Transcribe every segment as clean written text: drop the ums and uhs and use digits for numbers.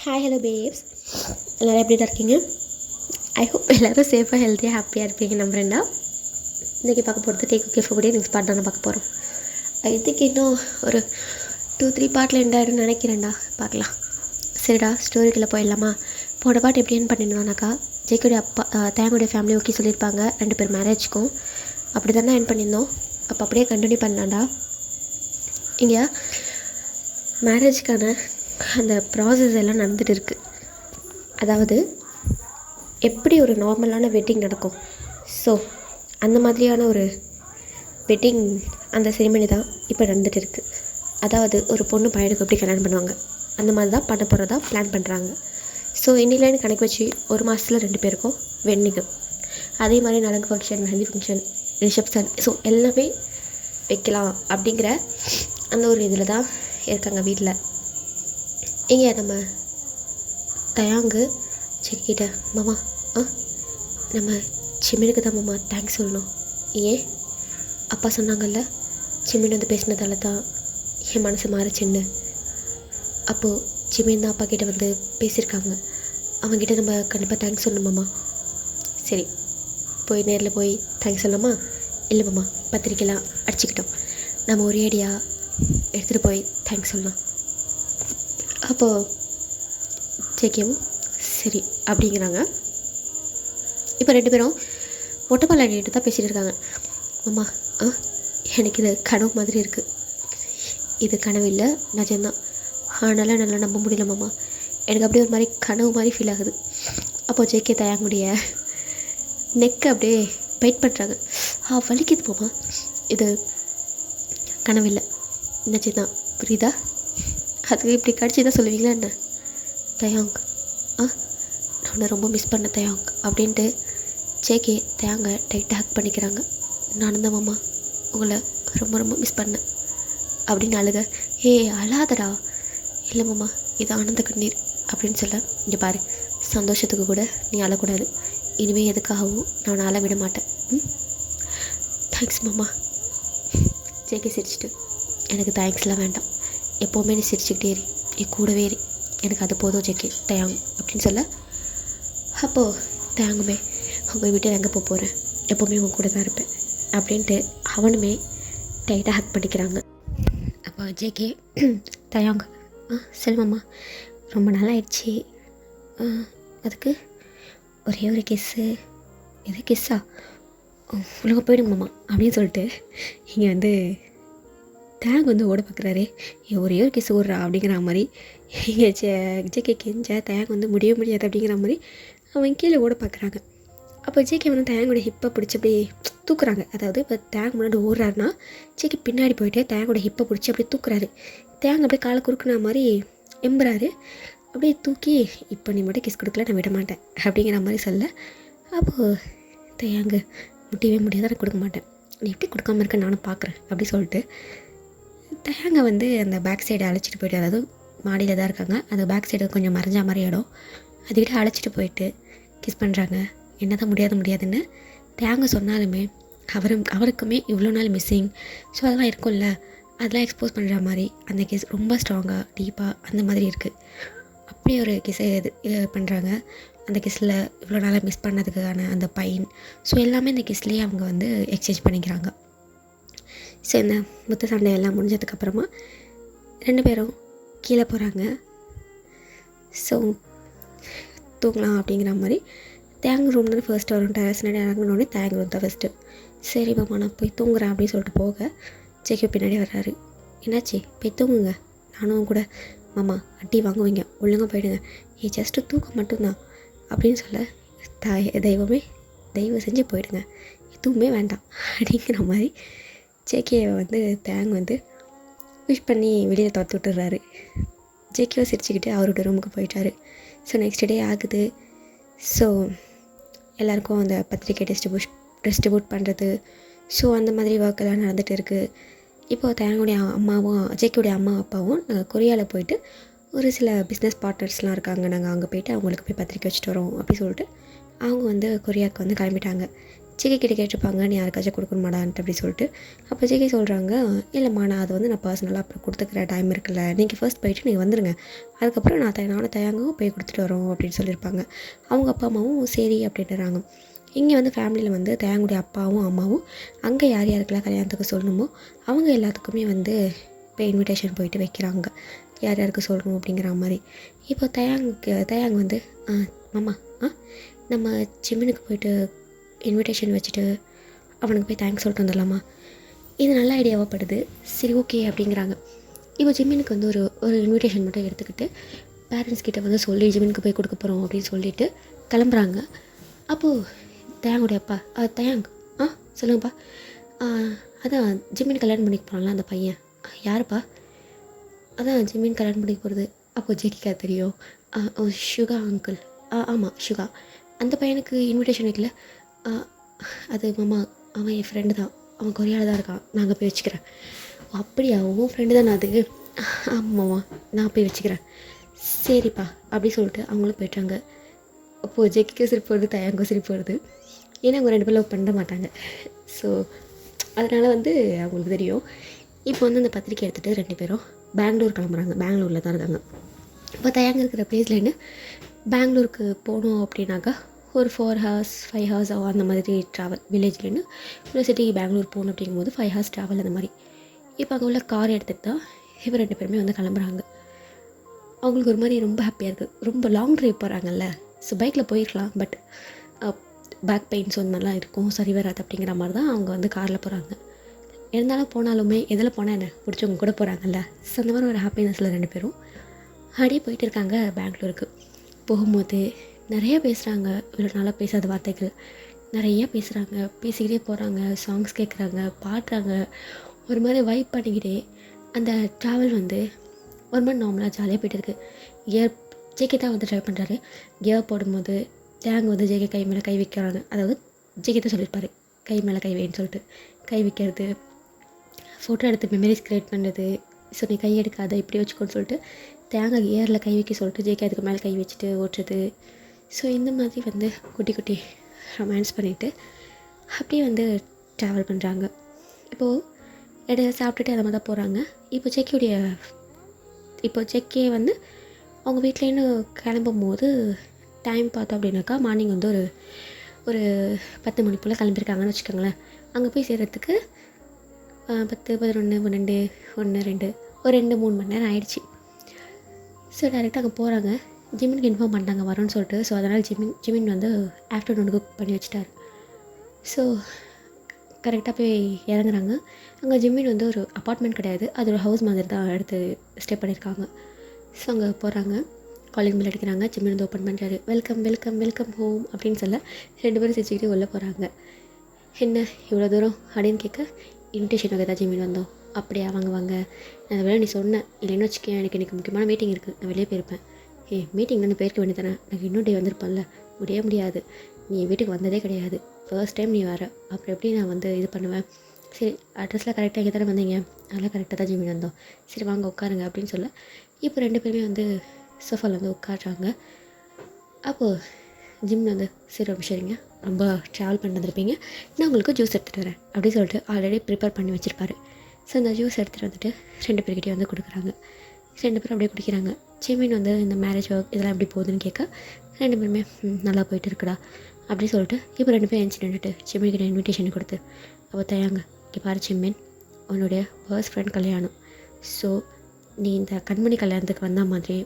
Hi hello babes, எல்லோரும் எப்படி தான் இருக்கீங்க? ஐ ஹோப் எல்லோரும் சேஃபாக ஹெல்த்தியாக ஹாப்பியாக இருப்பீங்க நம்புறேன்டா. இன்றைக்கி பார்க்க போகிறது டேக் ஓகே ஃபார் கூட நெக்ஸ்ட் பார்ட் தானே பார்க்க போகிறோம். இதுக்கு இன்னும் ஒரு 2-3 பார்ட்டில் எண்டாயிடும்னு நினைக்கிறேன்டா, பார்க்கலாம். சரிடா, ஸ்டோரிக்குள்ளே போயிடலாமா? போன பாட்டு எப்படி என்ன பண்ணியிருந்தோம்னாக்கா, ஜெய்கோடைய அப்பா தேங்கோடைய ஃபேமிலி ஓகே சொல்லியிருப்பாங்க 2 பேர் மேரேஜ்க்கும். அப்படி தானே என் பண்ணியிருந்தோம். அப்போ அப்படியே கண்டினியூ பண்ணலாம்டா. இங்கே மேரேஜுக்கான அந்த ப்ராசஸ் எல்லாம் நடந்துகிட்டு இருக்குது. அதாவது எப்படி ஒரு நார்மலான வெட்டிங் நடக்கும், ஸோ அந்த மாதிரியான ஒரு வெட்டிங் அந்த செரிமனி தான் இப்போ நடந்துகிட்டு இருக்குது. அதாவது ஒரு பொண்ணு பையனுக்கு எப்படி கல்யாணம் பண்ணுவாங்க அந்த மாதிரி தான் பண்ண போகிறதா பிளான் பண்ணுறாங்க. ஸோ இன்னிலேன்னு கணக்கு வச்சு 1 மாதத்தில் 2 பேருக்கும் வெட்டிங்கு, அதே மாதிரி நலங்கு function, mehndi function, reception, so எல்லாமே வைக்கலாம் அப்படிங்கிற அந்த ஒரு இதில் தான் இருக்காங்க வீட்டில். இங்கே நம்ம தயாங்கு செக்கிட்ட, மாமா நம்ம சிம்மினுக்கு தான் மாமா தேங்க்ஸ் சொல்லணும். ஏன்? அப்பா சொன்னாங்கல்ல, சிம்மின் வந்து பேசினதால தான் என் மனசு மாறிச்சின்னு. அப்போது சிம்மின் தான் அப்பா கிட்டே வந்து பேசியிருக்காங்க. அவங்ககிட்ட நம்ம கண்டிப்பாக தேங்க்ஸ் சொல்லணுமாம்மா. சரி, போய் நேரில் போய் தேங்க்ஸ் சொல்லலாமா? இல்லை மாமா, பத்திரிக்கைலாம் அடிச்சுக்கிட்டோம், நம்ம ஒரே ஐடியா எடுத்துகிட்டு போய் தேங்க்ஸ் சொல்லலாம். அப்போது ஜேகேவும் சரி அப்படிங்கிறாங்க. இப்போ 2 பேரும் மொட்டைப்பால் அடிக்கிட்டு தான் பேசிகிட்டு இருக்காங்க. அம்மா எனக்கு இது கனவு மாதிரி இருக்குது. இது கனவு இல்லை, நிஜம்தான். ஆனாலும் நல்லா நம்ப முடியல மாமா, எனக்கு அப்படியே ஒரு மாதிரி கனவு மாதிரி ஃபீல் ஆகுது. அப்போது ஜேகே தயாங்குடைய நெக்கை அப்படியே பைட் பண்ணுறாங்க. வலிக்குது மாமா, இது கனவில்லை, நிஜம்தான், புரியுதா? அதுக்கு இப்படி கடிச்சு தான் சொல்லுவீங்களா என்ன? தயாங் நான் உன்னை ரொம்ப மிஸ் பண்ண தயாங் அப்படின்ட்டு ஜேகே தயாங்க டைட்டாக ஹக் பண்ணிக்கிறாங்க. நானும் தான் மாமா உங்களை ரொம்ப ரொம்ப மிஸ் பண்ணேன் அப்படின்னு அழுக. அழாதடா. இல்லை மாமா, இது ஆனந்த கண்ணீர் அப்படின்னு சொல்ல, இங்கே பாரு, சந்தோஷத்துக்கு கூட நீ அழக்கூடாது. இனிமேல் எதுக்காகவும் நான் அழ விட மாட்டேன். தேங்க்ஸ் மாமா. ஜேகே சிரிச்சிட்டு, எனக்கு தேங்க்ஸ்லாம் வேண்டாம், எப்போவுமே நீ சிரிச்சுக்கிட்டே ஏறி என் கூடவே ஏறி, எனக்கு அது போதும் ஜேகே தயாங் அப்படின்னு சொல்ல. அப்போது தயாங்குமே, உங்கள் வீட்டில் எங்கே போக போகிறேன், எப்போவுமே உங்கள் கூட தான் இருப்பேன் அப்படின்ட்டு அவனுமே டைட்டாக ஹக் பண்ணிக்கிறாங்க. அப்போ ஜேகே தயாங் செல்வம்மா, ரொம்ப நாள் ஆயிடுச்சு, அதுக்கு ஒரே ஒரு கிஸ்ஸு. எது கிஸ்ஸா? உலகம் போயிடுங்கம்மா அப்படின்னு சொல்லிட்டு இங்கே வந்து தேங் வந்து ஓட பார்க்குறாரு. ஒரே ஒரு கிஸ் ஓடுறா அப்படிங்கிற மாதிரி இங்கே ஜேகே கெஞ்ச தேங் வந்து முடியாது அப்படிங்கிற மாதிரி அவன் கீழே ஓட பார்க்குறாங்க. அப்போ ஜேகே வந்து தேங்கோட ஹிப்பை பிடிச்சி அப்படியே தூக்குறாங்க. அதாவது இப்போ தேங் முன்னாடி ஓடுறாருன்னா ஜேகே பின்னாடி போயிட்டு தேங்கோட ஹிப்பை பிடிச்சி அப்படியே தூக்குறாரு. தேங் அப்படியே காலை குறுக்குன மாதிரி எம்புறாரு. அப்படியே தூக்கி, இப்போ நீ மட்டும் கிஸ் கொடுக்கல, நான் விட மாட்டேன் அப்படிங்கிற மாதிரி சொல்ல. அப்போது தேங்கு முடியவே முடியாத, நான் கொடுக்க மாட்டேன், நீ எப்படி கொடுக்காம இருக்க நானும் பார்க்குறேன் அப்படி சொல்லிட்டு தயாங்க வந்து அந்த பேக் சைடை அழைச்சிட்டு போயிட்டு, அதாவது மாடியில் தான் இருக்காங்க, அந்த பேக் சைடு கொஞ்சம் மறைஞ்ச மாதிரி இடம், அதுக்கிட்ட அழைச்சிட்டு போயிட்டு கிஸ் பண்ணுறாங்க. என்ன தான் முடியாதுன்னு தேங்க சொன்னாலுமே அவருக்குமே இவ்வளோ நாள் மிஸ்ஸிங், ஸோ அதெல்லாம் இருக்கும்ல, அதெல்லாம் எக்ஸ்போஸ் பண்ணுற மாதிரி அந்த கிஸ் ரொம்ப ஸ்ட்ராங்காக டீப்பாக அந்த மாதிரி இருக்குது. அப்படியே ஒரு கிஸ்ஸை இது பண்ணுறாங்க. அந்த கிஸ்ஸில் இவ்வளோ நாளாக மிஸ் பண்ணதுக்கான அந்த பைன், ஸோ எல்லாமே இந்த கிஸ்லேயே அவங்க வந்து எக்ஸ்சேஞ்ச் பண்ணிக்கிறாங்க. ஸோ இந்த முத்த சண்டை எல்லாம் முடிஞ்சதுக்கப்புறமா 2 பேரும் கீழே போகிறாங்க. ஸோ தூங்கலாம் அப்படிங்கிற மாதிரி தேங் ரூம் தான் ஃபர்ஸ்ட் வரும். டெரஸ் நடி இறங்கினோடனே தேங் ரூம் தான் ஃபஸ்ட்டு. சரி மாமா, நான் போய் தூங்குறேன் அப்படின்னு சொல்லிட்டு போக ஜேகே பின்னாடி வர்றாரு. என்னாச்சு? போய் தூங்குங்க, நானும் கூட. மாமா அடி வாங்குவீங்க, ஒழுங்காக போயிடுங்க, ஜஸ்ட்டு தூக்கம் மட்டும்தான் அப்படின்னு சொல்ல, தெய்வமே தயவு செஞ்சு போயிடுங்க, எதுவுமே வேண்டாம் அப்படிங்கிற மாதிரி ஜேகேவை வந்து தேங் வந்து விஷ் பண்ணி வெளியில் துரத்து விட்டுறாரு. ஜேகேவை சிரிச்சுக்கிட்டு அவரோட ரூமுக்கு போயிட்டாரு. ஸோ நெக்ஸ்ட் டே ஆகுது. ஸோ எல்லாேருக்கும் அந்த பத்திரிக்கை டிஸ்ட்ரிபியூட் பண்ணுறது, ஸோ அந்த மாதிரி ஒர்க்கெல்லாம் நடந்துகிட்டு இருக்குது. இப்போது தேங்குடைய அம்மாவும் ஜேகேவுடைய அம்மா அப்பாவும் நாங்கள் கொரியாவில் போயிட்டு ஒரு சில பிஸ்னஸ் பார்ட்னர்ஸ்லாம் இருக்காங்க, நாங்கள் அங்கே போயிட்டு அவங்களுக்கு போய் பத்திரிக்கை வச்சுட்டு வரோம் அப்படி சொல்லிட்டு அவங்க வந்து கொரியாவுக்கு வந்து கிளம்பிட்டாங்க. ஜேகே கிட்ட கேட்டிருப்பாங்க, நீ யாருக்காச்சும் கொடுக்கணுமாடான்ட்டு அப்படி சொல்லிட்டு. அப்போ ஜேகே சொல்கிறாங்க, இல்லைம்மா நான் அது வந்து நான் பர்சனலாக அப்புறம் கொடுத்துக்கிற டைம் இருக்குல்ல, நீங்கள் ஃபர்ஸ்ட் போயிட்டு நீங்கள் வந்துடுங்க, அதுக்கப்புறம் நானும் தயாங்கவும் போய் கொடுத்துட்டு வரோம் அப்படின்னு சொல்லியிருப்பாங்க. அவங்க அப்பா அம்மாவும் சரி அப்படின்றாங்க. இங்கே வந்து ஃபேமிலியில் வந்து தயாங்குடைய அப்பாவும் அம்மாவும் அங்கே யார் யாருக்கெல்லாம் கல்யாணத்துக்கு சொல்லணுமோ அவங்க எல்லாத்துக்குமே வந்து இப்போ இன்விடேஷன் போயிட்டு வைக்கிறாங்க, யார் யாருக்கு சொல்லணும் அப்படிங்கிற மாதிரி. இப்போ தயாங் வந்து மாமா நம்ம ஜிம்மினுக்கு போயிட்டு இன்விடேஷன் வச்சுட்டு அவனுக்கு போய் தேங்க்ஸ் சொல்லிட்டு வந்துடலாமா, இது நல்ல ஐடியாவாக படுது, சரி ஓகே அப்படிங்கிறாங்க. இப்போ ஜிம்மினுக்கு வந்து ஒரு இன்விடேஷன் மட்டும் எடுத்துக்கிட்டு பேரண்ட்ஸ் கிட்ட வந்து சொல்லி ஜிம்மினுக்கு போய் கொடுக்க போகிறோம் அப்படின்னு சொல்லிட்டு கிளம்புறாங்க. அப்போது தயாங்குடைய அப்பா, தயாங் சொல்லுங்கப்பா, அதான் ஜிம்மின் கல்யாணம் பண்ணிக்க போனால அந்த பையன் யாருப்பா, அதான் ஜிம்மின் கல்யாணம் பண்ணிக்க போகிறது. அப்போது ஜேகிக்கா தெரியும், ஷுகா அங்கிள், ஆமாம் ஷுகா, அந்த பையனுக்கு இன்விடேஷன் வைக்கல, அது மாமா அவன் என் ஃப்ரெண்டு தான், அவன் கொரியாவில் தான் இருக்கான், நாங்கள் போய் வச்சுக்கிறேன். அப்படியா, உன் ஃப்ரெண்டு தானே அது, ஆமாம்மா நான் போய் வச்சுக்கிறேன், சரிப்பா அப்படி சொல்லிட்டு அவங்களும் போயிட்டாங்க. அப்போது ஜெக்கிக்கு சிரிப்பு வருது, தயாங்கும் சிரிப்பு வருது, ஏன்னா அவங்க 2 பேரும் லவ் பண்ண மாட்டாங்க. ஸோ அதனால் வந்து அவங்களுக்கு தெரியும். இப்போ வந்து அந்த பத்திரிக்கை எடுத்துகிட்டு 2 பேரும் பெங்களூர் கிளம்புறாங்க, பெங்களூரில் தான் இருக்காங்க. இப்போ தயாங்க இருக்கிற பிளேஸ்லேருந்து பெங்களூருக்கு போகணும் அப்படின்னாக்கா ஒரு 4 hours 5 hours அந்த மாதிரி ட்ராவல், வில்லேஜ்லேருந்து ஒரு சிட்டிக்கு பெங்களூர் போகணும் அப்படிங்கும்போது 5 hours ட்ராவல் அந்த மாதிரி. இப்போ அங்கே உள்ள கார் எடுத்துகிட்டு தான் இப்போ 2 பேருமே வந்து கிளம்புறாங்க. அவங்களுக்கு ஒரு மாதிரி ரொம்ப ஹாப்பியாக இருக்குது, ரொம்ப லாங் ட்ரைவ் போகிறாங்கல்ல, ஸோ பைக்கில் போயிருக்கலாம், பட் பேக் பெயின்ஸ் அந்த மாதிரிலாம் இருக்கும், சரி வராது அப்படிங்கிற மாதிரி தான் அவங்க வந்து காரில் போகிறாங்க. இருந்தாலும் போனாலுமே எதில் போனால் என்ன பிடிச்சவங்க கூட போகிறாங்கல்ல, ஸோ அந்த மாதிரி ஒரு ஹாப்பினஸில் 2 பேரும் அப்படியே போயிட்டு இருக்காங்க. பெங்களூருக்கு போகும்போது நிறைய பேசுகிறாங்க, இவ்வளோ நாளாக பேசாத வார்த்தைகள் நிறைய பேசுகிறாங்க, பேசிக்கிட்டே போகிறாங்க, சாங்ஸ் கேட்குறாங்க, பாடுறாங்க, ஒரு மாதிரி வைப் பண்ணிக்கிட்டே அந்த ட்ராவல் வந்து ஒரு மாதிரி நார்மலாக ஜாலியாக போய்ட்டு இருக்குது. கியர் ஜேகே தான் வந்து ட்ரைவ் பண்ணுறாரு. கியர் போடும்போது டேங் வந்து ஜேகே கை மேலே கை வைக்கிறாங்க, அதாவது ஜேகே தான் சொல்லியிருப்பார் கை மேலே கை வைன்னு சொல்லிட்டு, கை வைக்கிறது, ஃபோட்டோ எடுத்து மெமரிஸ் க்ரியேட் பண்ணுறது, ஸோ நீ கை எடுக்காத இப்படி வச்சுக்கோன்னு சொல்லிட்டு தேங்காய் கியரில் கை வைக்க சொல்லிட்டு ஜேகே அதுக்கு மேலே கை வச்சுட்டு ஓட்டுறது. ஸோ இந்த மாதிரி வந்து குட்டி குட்டி ரொமான்ஸ் பண்ணிவிட்டு அப்படியே வந்து ட்ராவல் பண்ணுறாங்க. இப்போது இடையில சாப்பிட்டுட்டு அந்த மாதிரி தான் போகிறாங்க. இப்போ ஜேகே வந்து அவங்க வீட்லேருந்து கிளம்பும் போது டைம் பார்த்தோம் அப்படின்னாக்கா மார்னிங் வந்து ஒரு 10 மணி போல் கிளம்பியிருக்காங்கன்னு வச்சுக்கோங்களேன். அங்கே போய் சேர்கிறதுக்கு 10, 11, 12, 1, 2 ஒரு 2-3 மணி நேரம் ஆயிடுச்சு. ஸோ டேரெக்டாக அங்கே போகிறாங்க. ஜிம்மினுக்கு இன்ஃபார்ம் பண்ணிட்டாங்க வரோன்னு சொல்லிட்டு. ஸோ அதனால் ஜிம்மின் வந்து ஆஃப்டர்நூன் குக் பண்ணி வச்சுட்டார். ஸோ கரெக்டாக போய் இறங்குறாங்க. அங்கே ஜிம்மின் வந்து ஒரு அப்பார்ட்மெண்ட் கிடையாது, அது ஒரு ஹவுஸ் மாதிரி தான் எடுத்து ஸ்டே பண்ணியிருக்காங்க. ஸோ அங்கே போகிறாங்க, காலிங் பெல் அடிக்கிறாங்க, ஜிம்மின் வந்து ஓப்பன் பண்ணுறாரு. வெல்கம் வெல்கம் வெல்கம் ஹோம் அப்படின்னு சொல்ல 2 பேரும் சிரிச்சுக்கிட்டே உள்ளே போகிறாங்க. என்ன இவ்வளோ தூரம் அப்படின்னு கேட்க, இன்விடேஷன் வகை தான் ஜிம்மின் வந்தோம். அப்படியே வாங்க அந்த வேலை நீ சொன்னேன் இல்லைன்னு வச்சுக்கேன், எனக்கு இன்றைக்கி முக்கியமான மீட்டிங் இருக்குது, நான் வெளியே போயிருப்பேன். மீட்டிங் நான் போயிருக்க வேண்டியதானே, எனக்கு இன்னும் டே வந்திருப்பேன்ல, முடியாது, நீ வீட்டுக்கு வந்ததே கிடையாது, ஃபர்ஸ்ட் டைம் நீ வர, அப்புறம் எப்படி நான் வந்து இது பண்ணுவேன், சரி அட்ரஸில் கரெக்டாக இங்கே தானே வந்தீங்க, அதெல்லாம் கரெக்டாக தான் ஜிம்மின் வந்தோம், சரி வாங்க உட்காருங்க அப்படின்னு சொல்ல இப்போ 2 பேருமே வந்து சோஃபாவில் வந்து உட்காடுறாங்க. அப்போது ஜிம்மில் வந்து சரி ஒரு சரிங்க, ரொம்ப ட்ராவல் பண்ணி வந்துருப்பீங்க, நான் உங்களுக்கு ஜூஸ் எடுத்துகிட்டு வரேன் அப்படின்னு சொல்லிட்டு ஆல்ரெடி ப்ரிப்பேர் பண்ணி வச்சுருப்பாரு. ஸோ அந்த ஜூஸ் எடுத்துகிட்டு வந்துட்டு 2 பேர்கிட்டே வந்து கொடுக்குறாங்க. 2 பேரும் அப்படியே குடிக்கிறாங்க. ஜிம்மின் வந்து இந்த மேரேஜ் ஒர்க் இதெல்லாம் எப்படி போகுதுன்னு கேட்க 2 பேருமே நல்லா போயிட்டு இருக்குடா அப்படின்னு சொல்லிட்டு இப்போ 2 பேரும் எஞ்சி நின்றுட்டு ஜிம்மின்கிட்ட இன்விடேஷன் கொடுத்து, அப்போ தயாங்க இங்கே பாரு ஜிம்மின், உன்னுடைய ஃபர்ஸ்ட் ஃப்ரெண்ட் கல்யாணம், ஸோ நீ இந்த கண்மணி கல்யாணத்துக்கு வந்த மாதிரி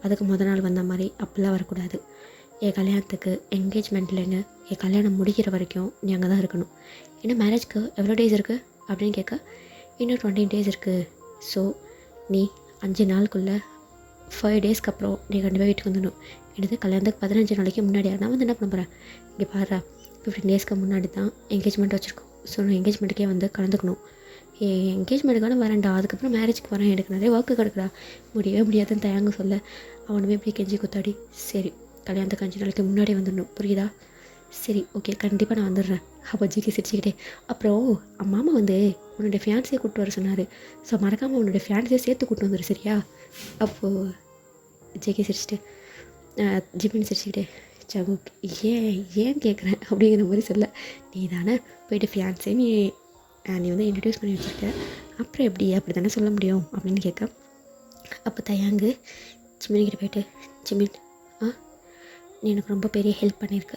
அதுக்கு முத நாள் வந்த மாதிரி அப்படிலாம் வரக்கூடாது. என் கல்யாணத்துக்கு என்கேஜ்மெண்ட்லேன்னு என் கல்யாணம் முடிக்கிற வரைக்கும் நீ அங்கே தான் இருக்கணும். ஏன்னா மேரேஜ்க்கு எவ்வளோ டேஸ் இருக்குது அப்படின்னு கேட்க, இன்னும் 20 days இருக்குது. ஸோ நீ 5 நாளுக்குள்ளே 5 daysக்கு அப்புறம் நீ கண்டிப்பாக வீட்டுக்கு வந்துடணும். எனது கல்யாணத்துக்கு 15 நாளைக்கு முன்னாடியா நான் வந்து என்ன பண்ண போகிறேன், இங்கே பாரு 15 daysக்கு முன்னாடி தான் என்கேஜ்மெண்ட் வச்சுருக்கோம். ஸோ நான் என்கேஜ்மெண்ட்டுக்கே வந்து கலந்துக்கணும். என்கேஜ்மெண்ட்டுக்கான வரேன்டா, அதுக்கப்புறம் மேரேஜ்க்கு வரேன், எனக்கு நிறைய ஒர்க்கு கிடக்குடா, முடியாதுன்னு தயாங்க சொல்ல அவனுமே இப்படி கெஞ்சி குத்தாடி, சரி கல்யாணத்துக்கு 5 நாளைக்கு முன்னாடி வந்துடணும், புரியுதா, சரி ஓகே கண்டிப்பாக நான் வந்துடுறேன். அப்போ ஜிகே சிரிச்சுக்கிட்டே, அப்புறம் மாமா வந்து உன்னுடைய ஃபியான்ஸையே கூப்பிட்டு வர சொன்னார், ஸோ மறக்காமல் உன்னுடைய ஃபியான்ஸையே சேர்த்து கூப்பிட்டு வந்துடு சரியா. அப்போது ஜிகே சிரிச்சுட்டு ஜிம்மின் சிரிச்சுக்கிட்டே, சகுக் ஏன் ஏன் கேட்குறேன் அப்படிங்கிற மாதிரி சொல்ல, நீ தானே போயிட்டு ஃபியான்ஸே நீ வந்து இன்ட்ரடியூஸ் பண்ணி வச்சுருக்க, அப்புறம் எப்படி அப்படி தானே சொல்ல முடியும் அப்படின்னு கேட்க, அப்போ தயாங்கு சிமின்கிட்ட போயிட்டு, சிமின் நீ எனக்கு ரொம்ப பெரிய ஹெல்ப் பண்ணியிருக்க.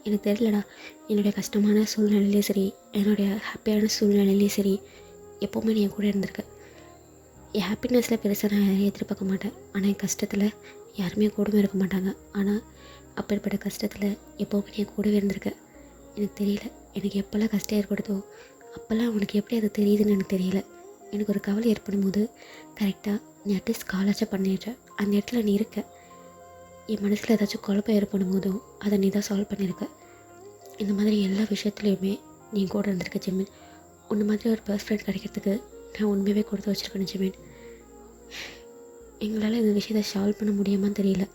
எனக்கு தெரியலடா, என்னுடைய கஷ்டமான சூழ்நிலையிலையும் சரி, என்னுடைய ஹாப்பியான சூழ்நிலையிலையும் சரி, எப்போவுமே நீ என் கூட இருந்திருக்க. என் ஹாப்பினஸில் பெருசாக நான் யாரையும் எதிர்பார்க்க மாட்டேன், ஆனால் என் கஷ்டத்தில் யாருமே கூடவே இருக்க மாட்டாங்க. ஆனால் அப்படிப்பட்ட கஷ்டத்தில் எப்போவுமே நீ என் கூடவே இருந்திருக்க. எனக்கு தெரியல, எனக்கு எப்போல்லாம் கஷ்டம் ஏற்படுதோ அப்போல்லாம் உனக்கு எப்படி அது தெரியுதுன்னு எனக்கு தெரியல. எனக்கு ஒரு கவலை ஏற்படும் போது கரெக்டாக நீ அட்லீஸ்ட் காலாச்சும் பண்ணிடுற, அந்த இடத்துல நீ இருக்க. என் மனசில் ஏதாச்சும் குழப்பம் ஏற்படும் போதும் அதை நீ தான் சால்வ் பண்ணியிருக்க. இந்த மாதிரி எல்லா விஷயத்துலையுமே நீ கூட இருந்திருக்க ஜிமின். உன்ன மாதிரி ஒரு பெஸ்ட் ஃப்ரெண்ட் கிடைக்கிறதுக்கு நான் உண்மையாகவே கொடுத்து வச்சுருக்கேன் ஜிமின். எங்களால் இந்த விஷயத்தை சால்வ் பண்ண முடியுமான்னு தெரியல,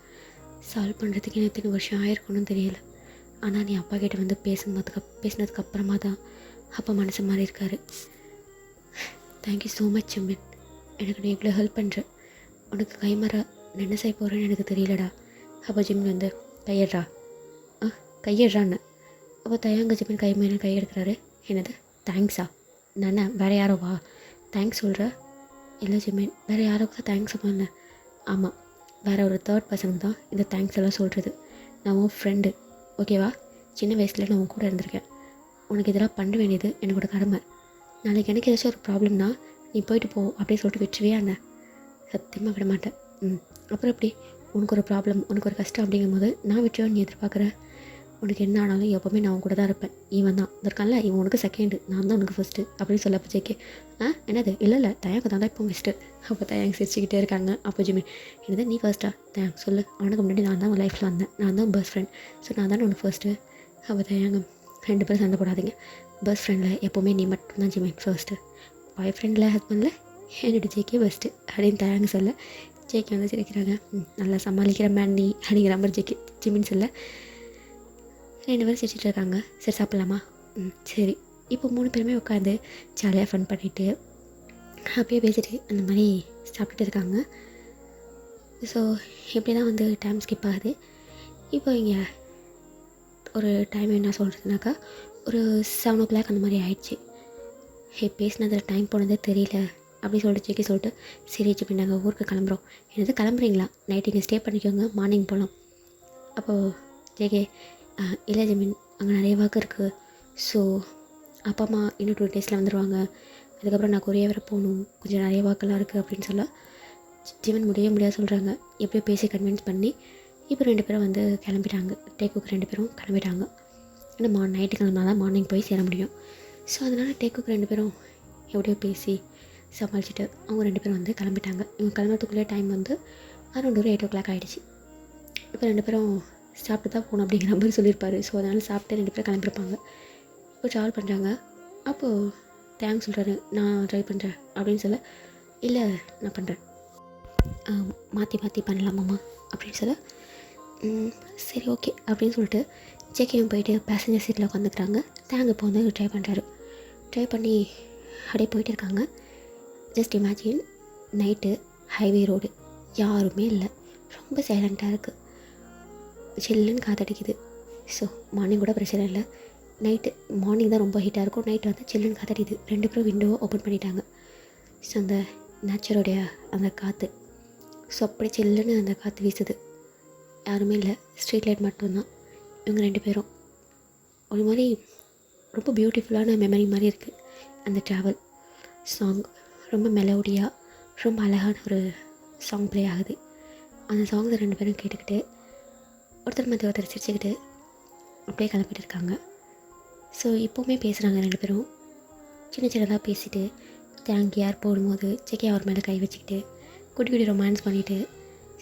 சால்வ் பண்ணுறதுக்கு எனக்கு இத்தனை வருஷம் ஆயிருக்கணும்னு தெரியல. ஆனால் நீ அப்பா கிட்ட வந்து பேசினதுக்கு அப்புறமா தான் அப்பா மனசு மாதிரி இருக்காரு. தேங்க்யூ ஸோ மச் ஜிமின், எனக்கு நீ இவ்வளோ ஹெல்ப் பண்ணுற. உனக்கு கைமாற நான் என்ன செய்ய போகிறேன்னு எனக்கு தெரியலடா. அப்போ ஜிமின் வந்து கையிடுறா கையிடுறான்னு. அப்போ தயாங்க ஜிமின் கை எடுக்கிறாரு. என்னது தேங்க்ஸா? நானே வேறு யாரோ வா தேங்க்ஸ் சொல்கிற? இல்லை ஜிமின், வேறு யாருக்கு தான் தேங்க்ஸ் சொன்ன? ஆமாம், வேறு ஒரு தேர்ட் பர்சனுக்கு தான் இந்த தேங்க்ஸ் எல்லாம் சொல்கிறது. நான் உன் ஃப்ரெண்டு, ஓகேவா? சின்ன வயசில் நான் உன் கூட இருந்திருக்கேன். உனக்கு இதெல்லாம் பண்ண வேண்டியது என்னோட கடமை. நாளைக்கு எனக்கு ஏதாச்சும் ஒரு ப்ராப்ளம்னா நீ போயிட்டு போ அப்படின்னு சொல்லிட்டு விட்டுருவியா என்ன? சத்தியமாக விட மாட்டேன். அப்புறம் எப்படி உனக்கு ஒரு ப்ராப்ளம், உனக்கு ஒரு கஷ்டம் அப்படிங்கும் போது நான் விட்டுருவேன் நீ எதிர்பார்க்குற? உனக்கு என்ன ஆனாலும் எப்போவுமே நான் உன் கூட தான் இருப்பேன். இவன் தான் இருக்கான்ல, இவன் உனக்கு செகண்டு, நான் தான் உனக்கு ஃபஸ்ட்டு அப்படின்னு சொல்ல. அப்போ ஜேகே என்னது இல்லை தயாங்க தான் இப்போ ஃபஸ்ட்டு. அப்போ தயாங்க சிரிச்சுக்கிட்டே இருக்காங்க. அப்போ ஜிமி என்னது நீ ஃபர்ஸ்ட்டா? தயாங்க சொல்லு, அவனுக்கு முன்னாடி நான் தான் உன் லைஃப்பில் வந்தேன், நான் தான் பெஸ்ட் ஃப்ரெண்ட், ஸோ நான் தானே உனக்கு ஃபர்ஸ்ட்டு. அப்போ தயாங்க 2 பேரும் சண்டை போடாதீங்க, பெஸ்ட் ஃப்ரெண்டில் எப்போவுமே நீ மட்டும் தான் ஜிமி ஃபர்ஸ்ட்டு, பாய் ஃப்ரெண்டில் ஹஸ்பண்டில் என்னோட ஜேகே பெஸ்ட்டு அப்படின்னு தயாங்க சொல்ல. ஜேகே வந்து சிரிக்கிறாங்க. நல்லா சமாளிக்கிற மேன் நீ அப்படிங்கிற மாதிரி ஜேகே ஜிமின்னு சொல்ல. 2 பேரும் சிரிச்சிட்டு இருக்காங்க. சரி சாப்பிட்லாமா? சரி. இப்போ 3 பேருமே உட்காந்து ஜாலியாக ஃபன் பண்ணிவிட்டு அப்படியே பேசிட்டு அந்த மாதிரி சாப்பிட்டுட்டு இருக்காங்க. ஸோ இப்படி தான் வந்து டைம் ஸ்கிப் ஆகுது. இப்போ இங்கே ஒரு டைம் என்ன சொல்கிறதுனாக்கா ஒரு 7 o'clock அந்த மாதிரி ஆயிடுச்சு. பேசினதில் டைம் போனதே தெரியல அப்படி சொல்லிட்டு சொல்லிட்டு சரி ஜிமின் நாங்கள் ஊருக்கு கிளம்புறோம். என்னது கிளம்புறீங்களா? நைட்டு இங்கே ஸ்டே பண்ணிக்கோங்க, மார்னிங் போகலாம். அப்போது ஜேகே இல்லை ஜிமின், அங்கே நிறைய ஒர்க் இருக்குது, ஸோ அப்பா அம்மா இன்னும் 2 days வந்துடுவாங்க, அதுக்கப்புறம் நான் கொரியா வர போகணும், கொஞ்சம் நிறைய ஒர்க்கெல்லாம் இருக்குது அப்படின்னு சொல்ல ஜிமின் முடியாது சொல்கிறாங்க. எப்படியோ பேசி கன்வின்ஸ் பண்ணி இப்போ 2 பேரும் வந்து கிளம்பிட்டாங்க. டேக்குக்கு 2 பேரும் கிளம்பிட்டாங்க. ஏன்னா நைட்டு கிளம்பினா தான் மார்னிங் போய் சேர முடியும். ஸோ அதனால் டேக்குக்கு 2 பேரும் எப்படியோ பேசி சமாளிச்சுட்டு அவங்க 2 பேரும் வந்து கிளம்பிட்டாங்க. இவங்க கிளம்புறதுக்குள்ளே டைம் வந்து அரௌண்ட் ஒரு 8 o'clock ஆகிடுச்சு. இப்போ 2 பேரும் சாப்பிட்டு தான் போகணும் அப்படிங்கிற மாதிரி சொல்லியிருப்பாரு. ஸோ அதனால் சாப்பிட்டு 2 பேரும் கிளம்பிருப்பாங்க. இப்போ ட்ராவல் பண்ணுறாங்க. அப்போது தேங்க்ஸ் சொல்கிறாரு, நான் ட்ரை பண்ணுறேன் அப்படின்னு சொல்ல, இல்லை நான் பண்ணுறேன், மாற்றி பண்ணலாமாம்மா அப்படின்னு சொல்ல, சரி ஓகே அப்படின்னு சொல்லிட்டு ஜேகேயும் போயிட்டு பேசஞ்சர் சீட்டில் உட்காந்துக்கிறாங்க. தேங்க் இப்போ வந்து ட்ரை பண்ணி அப்படியே போயிட்டு இருக்காங்க. Just imagine, night highway road, யாருமே இல்லை, ரொம்ப சைலண்ட்டாக இருக்குது, சில்லுன்னு காற்றடிக்குது. ஸோ மார்னிங் கூட பிரச்சனை இல்லை, மார்னிங் தான் ரொம்ப ஹீட்டாக இருக்கும், நைட்டு வந்து சில்லுன்னு காற்றடிக்குது. 2 பேரும் விண்டோவை ஓப்பன் பண்ணிட்டாங்க. ஸோ அந்த நேச்சரோடைய அந்த காற்று, ஸோ அப்படி சில்லுன்னு அந்த காற்று வீசுது. யாருமே இல்லை, ஸ்ட்ரீட் லைட் மட்டும்தான். இவங்க 2 பேரும் ஒரு மாதிரி ரொம்ப பியூட்டிஃபுல்லான மெமரி மாதிரி இருக்குது. அந்த ட்ராவல் சாங் ரொம்ப மெலோடியாக ரொம்ப அழகான ஒரு சாங் ப்ளே ஆகுது. அந்த சாங்ஸை 2 பேரும் கேட்டுக்கிட்டு ஒருத்தர் மற்ற ஒருத்தர் சிரிச்சுக்கிட்டு அப்படியே கிளம்பிட்டு இருக்காங்க. ஸோ இப்போவுமே பேசுகிறாங்க 2 பேரும், சின்னதாக பேசிவிட்டு தேங்க் யார் போடும்போது ஜேகே அவர் மேலே கை வச்சுக்கிட்டு குட்டி ரொமான்ஸ் பண்ணிவிட்டு,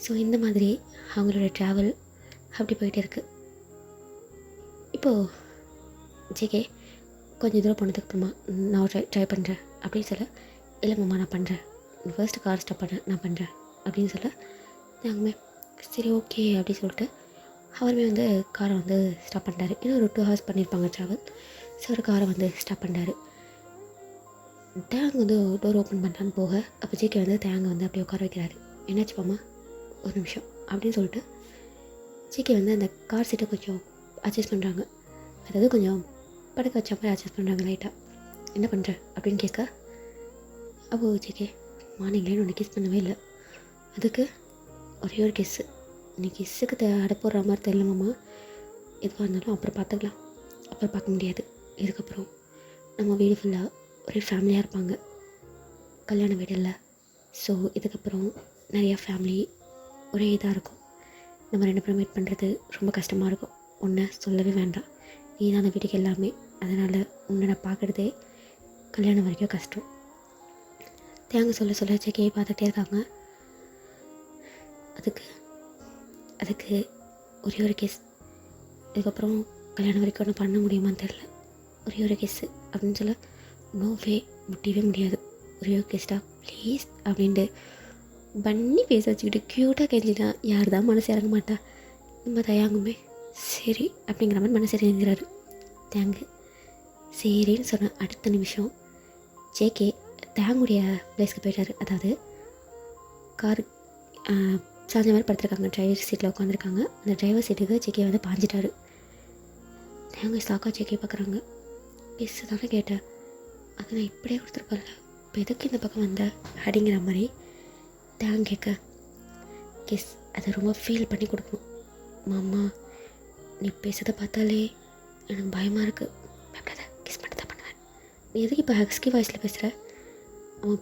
ஸோ இந்த மாதிரி அவங்களோட ட்ராவல் அப்படி போயிட்டு இருக்குது. இப்போது ஜேகே கொஞ்சம் தூரம் போனதுக்கப்புறமா நான் ட்ரை பண்ணுறேன் அப்படின்னு சொல்ல, இல்லை மாமா நான் பண்ணுறேன், ஃபர்ஸ்ட்டு கார் ஸ்டாப் பண்ண நான் பண்ணுறேன் அப்படின்னு சொல்ல, நாங்களுமே சரி ஓகே அப்படின்னு சொல்லிட்டு அவருமே வந்து காரை வந்து ஸ்டாப் பண்ணுறாரு. இன்னும் ஒரு 2 hours பண்ணியிருப்பாங்க ட்ராவல். ஸோ ஒரு காரை வந்து ஸ்டாப் பண்ணுறாரு. தேங்க் வந்து டோர் ஓப்பன் பண்ணுறான்னு போக, அப்போ ஜேகே வந்து தேங்கை வந்து அப்படியே உட்கார வைக்கிறாரு. என்னாச்சு மாமா, ஒரு நிமிஷம் அப்படின்னு சொல்லிட்டு ஜேகே வந்து அந்த கார் சீட்டை கொஞ்சம் அட்ஜஸ்ட் பண்ணுறாங்க. அதாவது கொஞ்சம் படுக்க வச்ச மாதிரி அட்ஜஸ்ட் பண்ணுறாங்க லைட்டாக. என்ன பண்ணுற அப்படின்னு கேட்க, அப்போது ஜேகே மார்னிங்லேயே ஒன்று கிஸ் பண்ணவே இல்லை, அதுக்கு ஒரே ஒரு கிஸ்ஸு, நீ கிஸ்ஸுக்கு அடப்போடுற மாதிரி தெரியலமாம்மா, எதுவாக இருந்தாலும் அப்புறம் பார்த்துக்கலாம், அப்புறம் பார்க்க முடியாது, இதுக்கப்புறம் நம்ம வீடு ஃபுல்லாக ஒரே ஃபேமிலியாக இருப்பாங்க, கல்யாண வீடு இல்லை, ஸோ இதுக்கப்புறம் நிறையா ஃபேமிலி ஒரே இதாக இருக்கும், நம்ம 2 பேரும் மீட் பண்ணுறது ரொம்ப கஷ்டமாக இருக்கும், உன்னை சொல்லவே வேண்டாம், நீ தான் அந்த வீட்டுக்கு எல்லாமே, அதனால் உன்னை நான் பார்க்குறதே கல்யாணம் வரைக்கும் கஷ்டம். தேங்க சொல்ல ஜேகே பார்த்துட்டே இருக்காங்க. அதுக்கு ஒரே ஒரு கிஸ், இதுக்கப்புறம் கல்யாணம் வரைக்கும் ஒன்றும் பண்ண முடியுமான்னு தெரில, ஒரே ஒரு கிஸ்ஸு அப்படின்னு சொல்ல, நோவே முடியவே முடியாது, ஒரே ஒரு கிஸ்டா ப்ளீஸ் அப்படின்ட்டு பண்ணி பேச வச்சுக்கிட்டு க்யூட்டாக கெஞ்சினா யார் தான் மனசு இறங்க மாட்டா, நம்ம தயாங்குமே சரி அப்படிங்கிற மாதிரி மனசு இறங்குறாரு. தேங்கு சரின்னு சொன்ன அடுத்த நிமிஷம் ஜேகே தேங்குடைய பிளேஸ்க்கு போயிட்டார். அதாவது கார் சாஞ்ச மாதிரி படுத்துருக்காங்க, டிரைவர் சீட்டில் உட்காந்துருக்காங்க, அந்த டிரைவர் சீட்டுக்கு ஜேகே வந்து பாஞ்சிட்டாரு. தேங்க சாக்கா ஜேகே பார்க்குறாங்க, கிஸ் தானே கேட்டேன், அதை நான் இப்படியே கொடுத்துருப்பேன்ல, இப்போ எதுக்கு இந்த பக்கம் வந்த அப்படிங்கிற மாதிரி தேங்க கேட்க, கிஸ் அதை ரொம்ப ஃபீல் பண்ணி கொடுக்கணும், மாமா நீ பேசுறதை பார்த்தாலே எனக்கு பயமாக இருக்குது, பயப்படாத, கிஸ் மட்டும் தான் பண்ணுவேன், நீ எதுக்கு இப்போ ஹஸ்கி வாய்ஸில் பேசுகிற, அவன்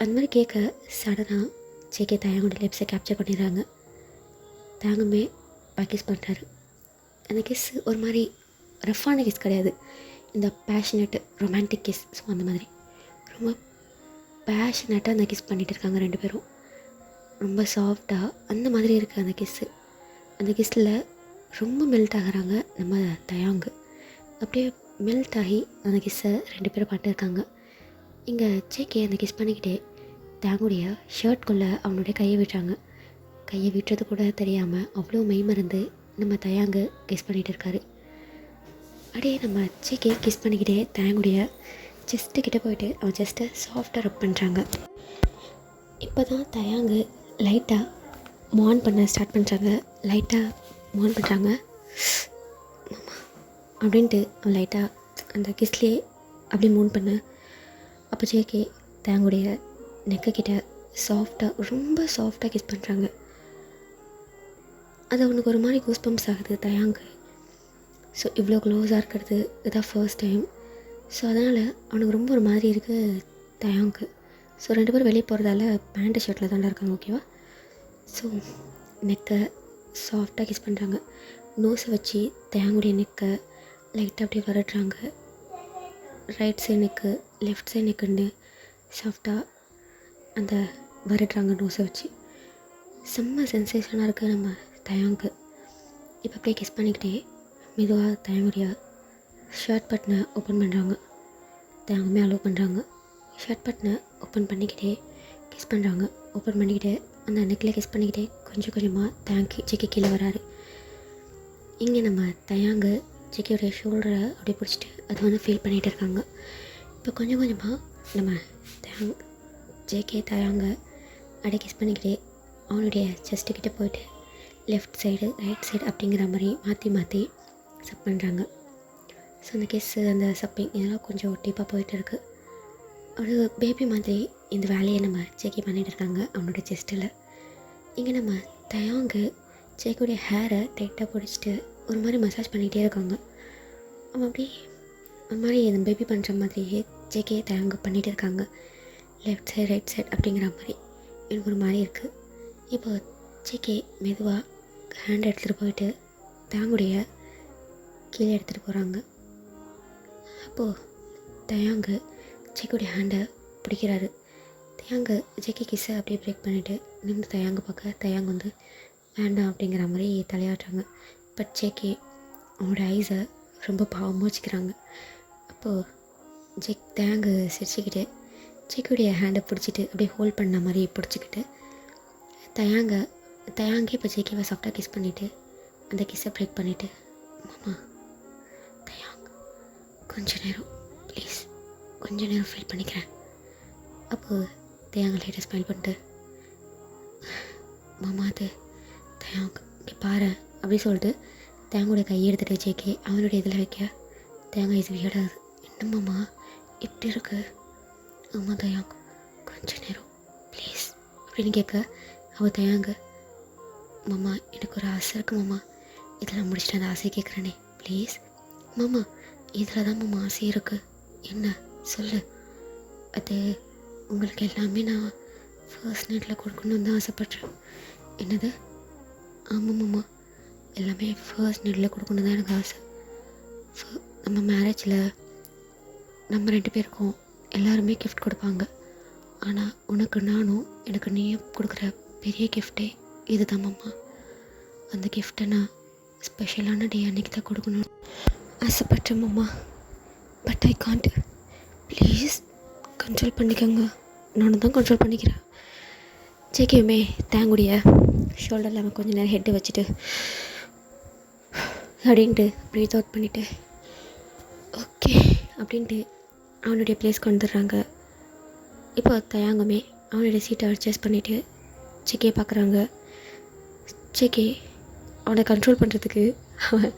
அந்த மாதிரி கேட்க சடனாக ஜேகே தயாங்கோட லிப்ஸை கேப்சர் பண்ணிடுறாங்க. தாங்குமே கிஸ் பண்ணுறாரு. அந்த கிஸ் ஒரு மாதிரி ரஃப்பான கிஸ் கிடையாது, இந்த பேஷனட் ரொமான்டிக் கிஸ், ஸோ அந்த மாதிரி ரொம்ப பேஷனட்டாக அந்த கிஸ் பண்ணிகிட்டு இருக்காங்க 2 பேரும், ரொம்ப சாஃப்டாக அந்த மாதிரி இருக்குது அந்த கிஸ்ஸு. அந்த கிஸ்ஸில் ரொம்ப மெல்ட் ஆகிறாங்க நம்ம தயாங்கு, அப்படியே மெல்ட் ஆகி அந்த கிஸ்ஸை 2 பேரும் பண்ணிருக்காங்க. இங்கே ஜேகே அந்த கிஸ் பண்ணிக்கிட்டே தேங்குடைய ஷர்ட்குள்ளே அவனுடைய கையை விட்டுறாங்க. கையை விட்டுறது கூட தெரியாமல் அவ்வளோ மெய்மறந்து நம்ம தயாங்கு கிஸ் பண்ணிகிட்டு இருக்காரு. அப்படியே நம்ம ஜேகே கிஸ் பண்ணிக்கிட்டே தேங்குடைய செஸ்ட்டுக்கிட்டே போயிட்டு அவன் செஸ்ட்டை சாஃப்டாக ரப் பண்ணுறாங்க. இப்போ தான் தயாங்கு லைட்டாக மான் பண்ண ஸ்டார்ட் பண்ணுறாங்க, லைட்டாக மான் பண்ணுறாங்க அப்படின்ட்டு அவன் லைட்டாக அந்த கிஸ்லேயே அப்படி மூன் பண்ண, அப்போ ஜேகே தேங்குடைய நெக்கிட்ட சாஃப்டாக ரொம்ப சாஃப்டாக கிஸ் பண்ணுறாங்க. அது அவனுக்கு ஒரு மாதிரி கூஸ் பம்ப்ஸ் ஆகுது தயாங்கு. ஸோ இவ்வளோ க்ளோஸாக இருக்கிறது இதான் ஃபர்ஸ்ட் டைம். ஸோ அதனால் அவனுக்கு ரொம்ப ஒரு மாதிரி இருக்குது தயாங்கு. ஸோ 2 பேரும் வெளியே போகிறதால பேண்ட்டு ஷர்ட்டில் தாண்டா இருக்காங்க, ஓகேவா. ஸோ நெக்கை சாஃப்டாக கிஸ் பண்ணுறாங்க, நோஸை வச்சு தயாங்குடைய நெக்கை லைட்டாக அப்படியே வரட்டுறாங்க, right side neck left side நெக்குன்னு சாஃப்டாக அந்த வரட்டுறாங்க நோஸை வச்சு. செம்ம சென்சேஷனாக இருக்குது நம்ம தயாங்கு. இப்போ அப்படியே கிஸ் பண்ணிக்கிட்டே மெதுவாக தயாங்குடைய ஷர்ட் பட்டனை ஓப்பன் பண்ணுறாங்க, தயாங்குமே அலோவ் பண்ணுறாங்க. ஷர்ட் பட்டனை ஓப்பன் பண்ணிக்கிட்டே கிஸ் பண்ணுறாங்க, ஓப்பன் பண்ணிக்கிட்டே அந்த நெக்கில் கிஸ் பண்ணிக்கிட்டே கொஞ்சம் கொஞ்சமாக ஜேகே கீழே வராரு. இங்கே நம்ம தயாங்கு ஜேகேயோடைய ஷோல்டரை அப்படியே பிடிச்சிட்டு அது வந்து ஃபீல் பண்ணிகிட்டு இருக்காங்க. இப்போ கொஞ்சம் கொஞ்சமாக நம்ம ஜேகே தயாங்க அப்படியே கிஸ் பண்ணிக்கிட்டே அவனுடைய செஸ்ட்டுக்கிட்டே போயிட்டு லெஃப்ட் சைடு ரைட் சைடு அப்படிங்கிற மாதிரி மாற்றி மாற்றி சப் பண்ணுறாங்க. ஸோ அந்த கிஸ்ஸு அந்த சப்பிங் இதெல்லாம் கொஞ்சம் டீப்பாக போயிட்டு இருக்குது. ஒரு பேபி மாதிரி இந்த வேலையை நம்ம ஜேகே பண்ணிகிட்டு இருக்காங்க அவனோட செஸ்ட்டில். இங்கே நம்ம தயாங்கு ஜேகேடைய ஹேரை டைட்டாக பிடிச்சிட்டு ஒரு மாதிரி மசாஜ் பண்ணிகிட்டே இருக்காங்க. அவன் அப்படியே ஒரு மாதிரி இந்த பேபி பண்ணுற மாதிரியே ஜேகே தயாங்கு பண்ணிகிட்டு இருக்காங்க, லெஃப்ட் சைடு ரைட் சைடு அப்படிங்கிற மாதிரி. எனக்கு ஒரு மாதிரி இருக்குது. இப்போ ஜேகே மெதுவாக ஹேண்ட் எடுத்துகிட்டு போயிட்டு தயாங்குடைய கீழே எடுத்துகிட்டு போகிறாங்க. அப்போது தயாங்கு ஜேகேடைய ஹேண்டை பிடிக்கிறாரு. தயாங்கு ஜேகே கிஸ்ஸை அப்படியே பிரேக் பண்ணிவிட்டு நின்று தயாங்கு பார்க்க தயாங்கு வந்து வேண்டாம் அப்படிங்கிற மாதிரி தலையாட்டுறாங்க. பட் ஜேகே அவனோட ஐஸை ரொம்ப பாவமாக வச்சுக்கிறாங்க. அப்போது தயாங்கு சிரிச்சுக்கிட்டு ஜேகேடைய ஹேண்டை பிடிச்சிட்டு அப்படியே ஹோல்ட் பண்ண மாதிரி பிடிச்சிக்கிட்டு தயாங்கே இப்போ ஜேகேவை சாஃப்டாக கிஸ் பண்ணிவிட்டு அந்த கிஸ்ஸை பிரேக் பண்ணிவிட்டு, மாமா தயாங் கொஞ்ச நேரம் ப்ளீஸ், கொஞ்ச நேரம் ஃபீல் பண்ணிக்கிறேன். அப்போது தயாங்க லைட்டாக ஸ்மைல் பண்ணிட்டு, மாமா அது தயாங் இங்கே பாரு அப்படி சொல்லிட்டு தேங்காயோட கையை எடுத்துகிட்டு ஜேகே அவனுடைய இதில் வைக்க தேங்காய் இது விடாது. என்னம்மாம்மா இப்படி இருக்கு? ஆமாம் தயாங், கொஞ்ச நேரம் ப்ளீஸ் அப்படின்னு கேட்க அவள் தயாங்க, மாமா எனக்கு ஒரு ஆசை இருக்கு மாமா, இதெல்லாம் முடிச்சுட்டு அந்த ஆசையை கேட்குறேனே ப்ளீஸ். மாமா இதில் தான் மாமா ஆசை இருக்குது. என்ன சொல்லு? அது உங்களுக்கு எல்லாமே நான் ஃபர்ஸ்ட் நைட்டில் கொடுக்கணுன்னு தான் ஆசைப்பட்றேன். என்னது? ஆமாம் மாமா, எல்லாமே ஃபர்ஸ்ட் நைட்டில் கொடுக்கணும் தான் எனக்கு ஆசை. நம்ம மேரேஜில் நம்ம 2 பேருக்கும் எல்லாருமே கிஃப்ட் கொடுப்பாங்க. ஆனால் உனக்கு நானும் எனக்கு நீயும் கொடுக்குற பெரிய கிஃப்டே இது தான் மாமா. அந்த கிஃப்ட்டை நான் ஸ்பெஷலான டே அன்றைக்கி தான் கொடுக்கணும் ஆசைப்பட்டேன் மாமா. But I can't. Please control பண்ணிக்கோங்க. நானும் தான் கண்ட்ரோல் பண்ணிக்கிறேன். ஜேகேவுமே தேங்குடைய ஷோல்டரில் அவன் கொஞ்சம் நேரம் ஹெட்டை வச்சுட்டு அப்படின்ட்டு ப்ரீத் அவுட் பண்ணிவிட்டு ஓகே அப்படின்ட்டு அவனுடைய பிளேஸ்க்கு வந்துடுறாங்க. இப்போ தயாங்குமே அவனுடைய சீட்டை அட்ஜஸ்ட் பண்ணிவிட்டு ஜேகே பார்க்குறாங்க. ஜேகே அவனை கண்ட்ரோல் பண்ணுறதுக்கு அவன்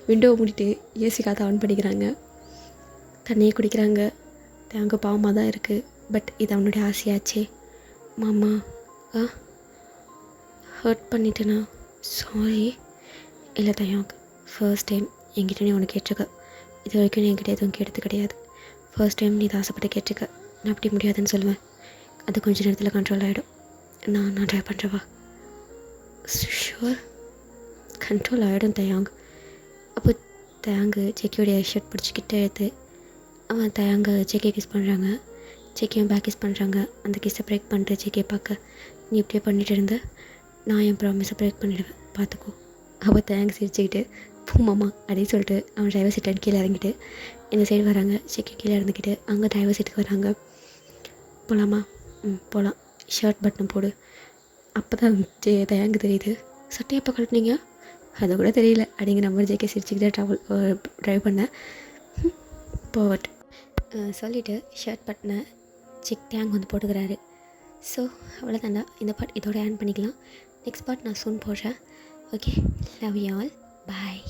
விண்டோவை மூடிட்டு ஏசி காற்றை ஆன் பண்ணிக்கிறாங்க. தண்ணியை குடிக்கிறாங்க. தேங்க பாவமாக தான் இருக்குது. பட் இது அவனுடைய ஆசையாச்சே. மாமா ஹர்ட் பண்ணிட்டேனா? சாரி. இல்லை தயாங், ஃபர்ஸ்ட் டைம் என்கிட்ட நீ உனக்கு கேட்டிருக்க. இது வரைக்கும் நீ என்கிட்ட எதுவும் கேட்டது கிடையாது. ஃபர்ஸ்ட் டைம் நீ இதை ஆசைப்பட்டு கேட்டிருக்க. நான் அப்படி முடியாதுன்னு சொல்லுவேன். அது கொஞ்சம் நேரத்தில் கண்ட்ரோல் ஆகிடும். நான் ட்ரை பண்ணுறவா? ஷுவர், கண்ட்ரோல் ஆகிடும் தயாங். அப்போ தயாங்கு ஜேகேயோடைய ஷர்ட் பிடிச்சிக்கிட்டே எடுத்து அவன் தயாங்க ஜேகே கிஸ் பண்ணுறாங்க. ஜேகேயும் பேக் கிஸ் பண்ணுறாங்க. அந்த கிஸ்ஸை பிரேக் பண்ணிட்டு ஜேகே பார்க்க, நீ இப்படியே பண்ணிகிட்டு இருந்த நான் என் ப்ராமிஸை பிரேக் பண்ணிவிடுவேன் பார்த்துக்கோ. அவள் தயாங்க சிரிச்சுக்கிட்டு பூமாமா அப்படின்னு சொல்லிட்டு அவன் டிரைவர் சீட்டை கீழே இறங்கிட்டு இந்த சைடு வராங்க. ஜேகே கீழே இறந்துக்கிட்டு அங்கே டிரைவர் சீட்டுக்கு வராங்க. போகலாமா? போகலாம். ஷர்ட் பட்டன் போடு. அப்போ தான் தயாங்க தெரியுது. சட்டையை எப்போ கழட்டினீங்க? அது கூட தெரியல அப்படிங்கிற மாதிரி ஜேகே சிரிச்சுக்கிட்டே ட்ரைவ் பண்ணேன். போவட் சொல்லிவிட்டு ஷர்ட் பட்டனை டேங் வந்து போட்டுக்கிறாரு. ஸோ அவ்வளோதாண்டா. இந்த பார்ட் இதோட ஆன் பண்ணிக்கலாம். நெக்ஸ்ட் பார்ட் நான் சூன் போடுறேன். Okay, love you all. Bye.